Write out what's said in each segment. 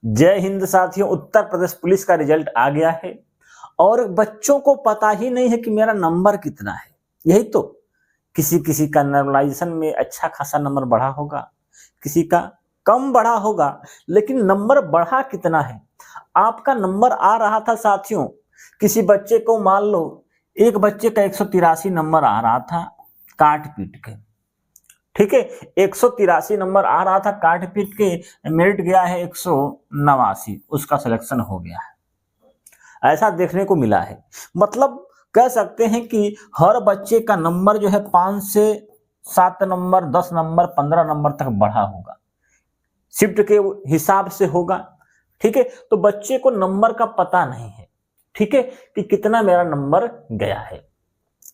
जय हिंद साथियों, उत्तर प्रदेश पुलिस का रिजल्ट आ गया है और बच्चों को पता ही नहीं है कि मेरा नंबर कितना है। यही तो, किसी किसी का नॉर्मलाइजेशन में अच्छा खासा नंबर बढ़ा होगा, किसी का कम बढ़ा होगा, लेकिन नंबर बढ़ा कितना है। आपका नंबर आ रहा था साथियों, किसी बच्चे को मान लो, एक बच्चे का 183 नंबर आ रहा था काट पीट के, ठीक है, 183 नंबर आ रहा था काट पीट के, मेरिट गया है 189, उसका सिलेक्शन हो गया है। ऐसा देखने को मिला है। मतलब कह सकते हैं कि हर बच्चे का नंबर जो है 5 से 7 नंबर, 10 नंबर, 15 नंबर तक बढ़ा होगा, शिफ्ट के हिसाब से होगा। ठीक है, तो बच्चे को नंबर का पता नहीं है, ठीक है, कि कितना मेरा नंबर गया है।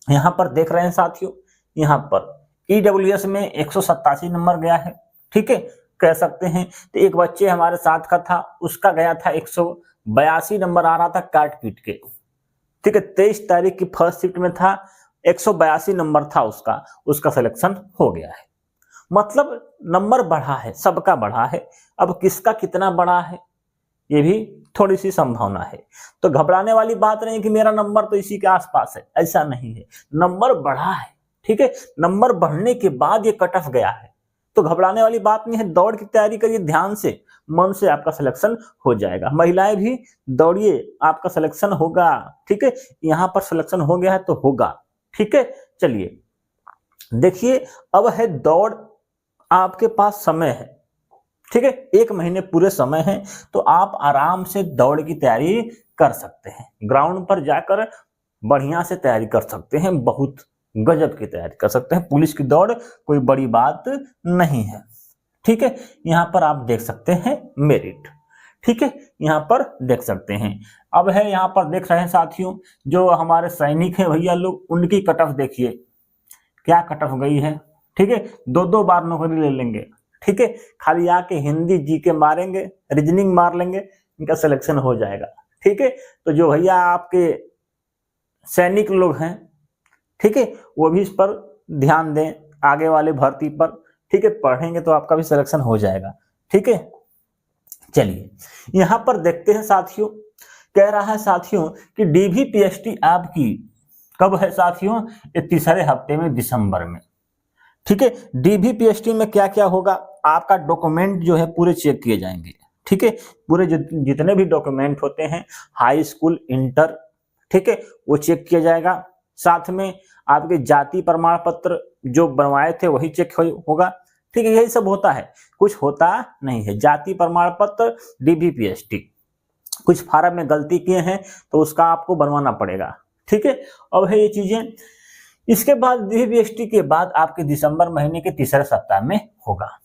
यहां पर देख रहे हैं साथियों, यहां पर ईडब्ल्यूएस में 187 नंबर गया है, ठीक है, कह सकते हैं। तो एक बच्चे हमारे साथ का था, उसका गया था 182 नंबर आ रहा था काट पीट के, ठीक है, 23 तारीख की फर्स्ट शिफ्ट में था, 182 नंबर था उसका सिलेक्शन हो गया है। मतलब नंबर बढ़ा है, सबका बढ़ा है। अब किसका कितना बढ़ा है ये भी थोड़ी सी संभावना है। तो घबराने वाली बात नहीं कि मेरा नंबर तो इसी के आसपास है, ऐसा नहीं है। नंबर बढ़ा है, ठीक है, नंबर बढ़ने के बाद ये कट ऑफ गया है, तो घबराने वाली बात नहीं है। दौड़ की तैयारी करिए ध्यान से, मन से, आपका सिलेक्शन हो जाएगा। महिलाएं भी दौड़िए, आपका सिलेक्शन होगा, ठीक है। यहां पर सिलेक्शन हो गया है तो होगा, ठीक है। चलिए देखिए, अब है दौड़, आपके पास समय है, ठीक है, 1 महीने पूरे समय है, तो आप आराम से दौड़ की तैयारी कर सकते हैं। ग्राउंड पर जाकर बढ़िया से तैयारी कर सकते हैं, बहुत गजब की तैयारी कर सकते हैं। पुलिस की दौड़ कोई बड़ी बात नहीं है, ठीक है। यहां पर आप देख सकते हैं मेरिट, ठीक है, यहां पर देख सकते हैं। अब है यहां पर देख रहे हैं साथियों, जो हमारे सैनिक हैं भैया लोग, उनकी कट ऑफ देखिए क्या कट ऑफ गई है, ठीक है। 2-2 बार नौकरी ले लेंगे, ठीक है, खाली आके हिंदी जीके मारेंगे, रीजनिंग मार लेंगे, इनका सिलेक्शन हो जाएगा, ठीक है। तो जो भैया आपके सैनिक लोग हैं, ठीक है, वो भी इस पर ध्यान दें, आगे वाले भर्ती पर, ठीक है, पढ़ेंगे तो आपका भी सिलेक्शन हो जाएगा, ठीक है। चलिए यहां पर देखते हैं साथियों, कह रहा है साथियों कि डीवीपीएसटी आपकी कब है साथियों, ये तीसरे हफ्ते में दिसंबर में, ठीक है। डीवीपीएसटी में क्या क्या होगा, आपका डॉक्यूमेंट जो है पूरे चेक किए जाएंगे, ठीक है, पूरे जितने भी डॉक्यूमेंट होते हैं, हाई स्कूल, इंटर, ठीक है, वो चेक किया जाएगा। साथ में आपके जाति प्रमाण पत्र जो बनवाए थे वही चेक होगा, ठीक है। यही सब होता है, कुछ होता नहीं है। जाति प्रमाण पत्र, डीवीपीएसटी, कुछ फार्म में गलती किए हैं तो उसका आपको बनवाना पड़ेगा, ठीक है। अब है ये चीजें। इसके बाद डीवीपीएसटी के बाद आपके दिसंबर महीने के तीसरे सप्ताह में होगा,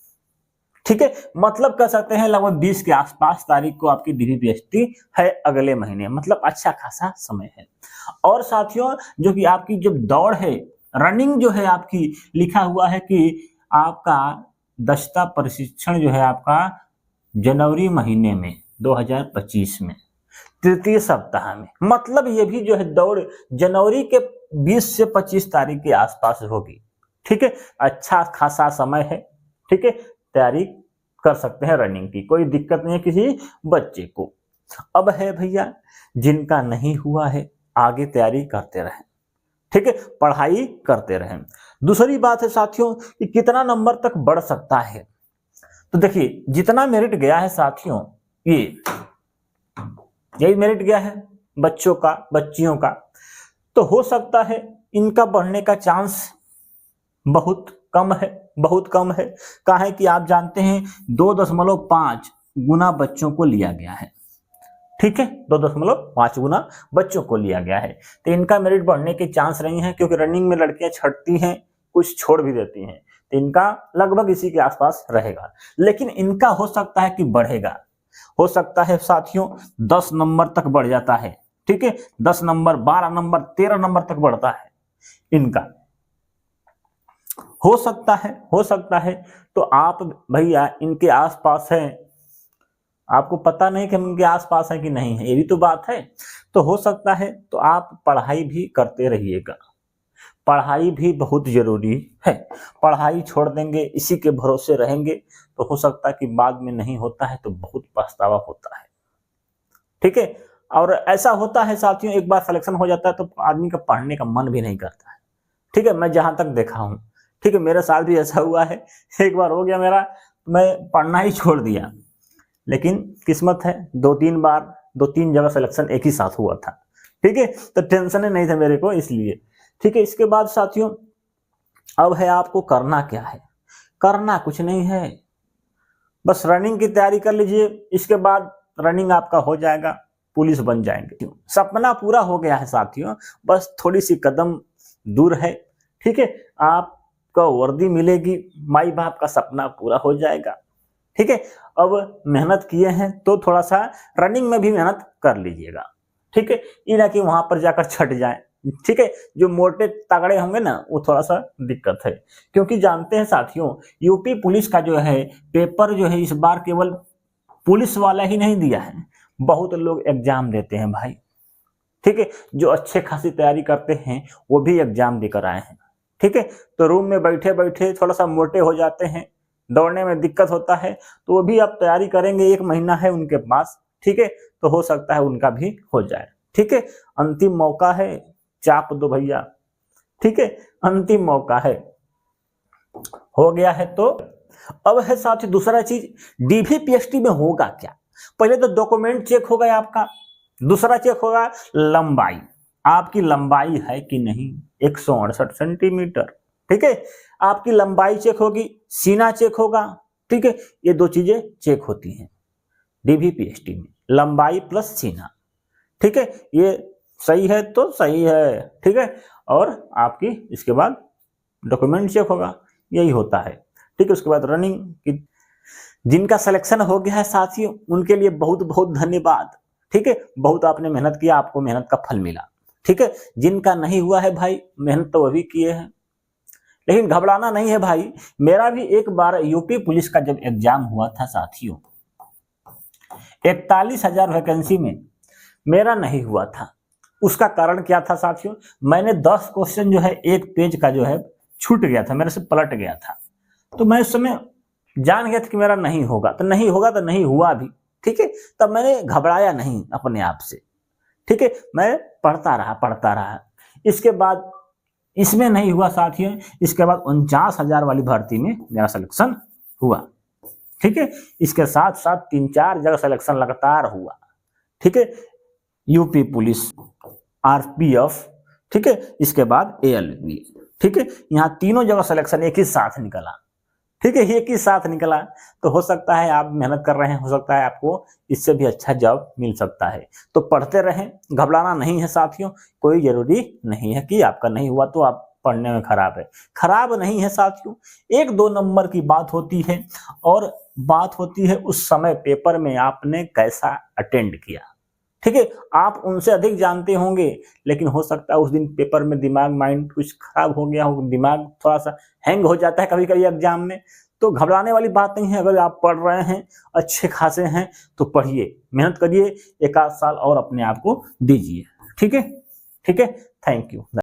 ठीक है। मतलब कह सकते हैं लगभग 20 के आसपास तारीख को आपकी डीवीपीएसटी है, अगले महीने, मतलब अच्छा खासा समय है। और साथियों, जो कि आपकी जब दौड़ है, रनिंग जो है आपकी, लिखा हुआ है कि आपका दस्ता प्रशिक्षण जो है आपका जनवरी महीने में 2025 में तृतीय सप्ताह में, मतलब ये भी जो है दौड़ जनवरी के 20 से 25 तारीख के आसपास होगी, ठीक है। अच्छा खासा समय है, ठीक है, तैयारी कर सकते हैं रनिंग की, कोई दिक्कत नहीं है किसी बच्चे को। अब है भैया, जिनका नहीं हुआ है आगे तैयारी करते रहें, ठीक है, पढ़ाई करते रहें। दूसरी बात है साथियों कि कितना नंबर तक बढ़ सकता है। तो देखिए, जितना मेरिट गया है साथियों, यही मेरिट गया है बच्चों का, बच्चियों का, तो हो सकता है इनका बढ़ने का चांस बहुत कम है, बहुत कम है। कहा है कि आप जानते हैं 2.5 गुना बच्चों को लिया गया है, ठीक है, 2.5 गुना बच्चों को लिया गया है। तो इनका मेरिट बढ़ने के चांस नहीं है, क्योंकि रनिंग में लड़कियां छटती हैं, कुछ छोड़ भी देती हैं, तो इनका लगभग इसी के आसपास रहेगा। लेकिन इनका हो सकता है कि बढ़ेगा, हो सकता है साथियों 10 नंबर तक बढ़ जाता है, ठीक है, 10 नंबर, 12 नंबर, 13 नंबर तक बढ़ता है इनका, हो सकता है, हो सकता है। तो आप भैया इनके आसपास हैं, आपको पता नहीं कि हम इनके आसपास हैं कि नहीं है, ये भी तो बात है। तो हो सकता है, तो आप पढ़ाई भी करते रहिएगा, पढ़ाई भी बहुत जरूरी है। पढ़ाई छोड़ देंगे, इसी के भरोसे रहेंगे तो हो सकता है कि बाद में नहीं होता है तो बहुत पछतावा होता है। ठीक है, और ऐसा होता है साथियों, एक बार सिलेक्शन हो जाता है तो आदमी का पढ़ने का मन भी नहीं करता है। ठीक है, मैं जहां तक देखा हूं, ठीक है, मेरे साथ भी ऐसा हुआ है। एक बार हो गया मेरा, मैं पढ़ना ही छोड़ दिया, लेकिन किस्मत है 2-3 जगह सिलेक्शन एक ही साथ हुआ था। ठीक है, तो टेंशन नहीं था मेरे को इसलिए। ठीक है, इसके बाद साथियों अब है आपको करना क्या है। करना कुछ नहीं है, बस रनिंग की तैयारी कर लीजिए, इसके बाद रनिंग आपका हो जाएगा, पुलिस बन जाएंगे। सपना पूरा हो गया है साथियों, बस थोड़ी सी कदम दूर है। ठीक है, आपका वर्दी मिलेगी, माई बाप का सपना पूरा हो जाएगा। ठीक है, अब मेहनत किए हैं तो थोड़ा सा रनिंग में भी मेहनत कर लीजिएगा। ठीक है, ये ना कि वहां पर जाकर छट जाए। ठीक है, जो मोटे तगड़े होंगे ना वो थोड़ा सा दिक्कत है, क्योंकि जानते हैं साथियों यूपी पुलिस का जो है पेपर जो है इस बार केवल पुलिस वाला ही नहीं दिया है, बहुत लोग एग्जाम देते हैं भाई। ठीक है, जो अच्छे खासी तैयारी करते हैं वो भी एग्जाम देकर आए हैं। ठीक है, तो रूम में बैठे बैठे थोड़ा सा मोटे हो जाते हैं, दौड़ने में दिक्कत होता है, तो वो भी अब तैयारी करेंगे, 1 महीना है उनके पास। ठीक है, तो हो सकता है उनका भी हो जाए। ठीक है, अंतिम मौका है, चाप दो भैया। ठीक है, अंतिम मौका है, हो गया है तो अब है साथी दूसरा चीज, डीवीपीएसटी में होगा क्या। पहले तो डॉक्यूमेंट चेक होगा आपका, दूसरा चेक होगा लंबाई, आपकी लंबाई है कि नहीं 168 सेंटीमीटर। ठीक है, आपकी लंबाई चेक होगी, सीना चेक होगा। ठीक है, ये 2 चीजें चेक होती हैं डीवीपीएसटी में, लंबाई प्लस सीना। ठीक है, ये सही है तो सही है। ठीक है, और आपकी इसके बाद डॉक्यूमेंट चेक होगा, यही होता है। ठीक है, उसके बाद रनिंग की, जिनका सिलेक्शन हो गया है साथियों उनके लिए बहुत बहुत धन्यवाद। ठीक है, बहुत आपने मेहनत किया, आपको मेहनत का फल मिला। ठीक है, जिनका नहीं हुआ है भाई, मेहनत तो वो भी किए हैं, लेकिन घबराना नहीं है भाई। मेरा भी एक बार यूपी पुलिस का जब एग्जाम हुआ था साथियों, 41,000 वैकेंसी में मेरा नहीं हुआ था। उसका कारण क्या था साथियों, मैंने 10 क्वेश्चन जो है एक पेज का जो है छूट गया था, मेरे से पलट गया था, तो मैं उस समय जान गया था कि मेरा नहीं होगा, तो नहीं होगा तो नहीं हुआ भी। ठीक है, तब मैंने घबराया नहीं अपने आप से। ठीक है, मैं पढ़ता रहा। इसके बाद इसमें नहीं हुआ साथियों, इसके बाद 49,000 वाली भर्ती में मेरा सिलेक्शन हुआ। ठीक है, इसके साथ साथ 3-4 जगह सिलेक्शन लगातार हुआ। ठीक है, यूपी पुलिस, आरपीएफ, ठीक है, इसके बाद एएलबी। ठीक है, यहाँ तीनों जगह सिलेक्शन एक ही साथ निकला। ठीक है, एक ही साथ निकला, तो हो सकता है आप मेहनत कर रहे हैं, हो सकता है आपको इससे भी अच्छा जॉब मिल सकता है। तो पढ़ते रहें, घबराना नहीं है साथियों, कोई जरूरी नहीं है कि आपका नहीं हुआ तो आप पढ़ने में खराब है, खराब नहीं है साथियों। 1-2 नंबर की बात होती है, और बात होती है उस समय पेपर में आपने कैसा अटेंड किया। ठीक है, आप उनसे अधिक जानते होंगे, लेकिन हो सकता है उस दिन पेपर में दिमाग माइंड कुछ खराब हो गया हो, दिमाग थोड़ा सा हैंग हो जाता है कभी कभी एग्जाम में। तो घबराने वाली बात नहीं है, अगर आप पढ़ रहे हैं, अच्छे खासे हैं, तो पढ़िए, मेहनत करिए, 1 आध साल और अपने आप को दीजिए। ठीक है, ठीक है, थैंक यू।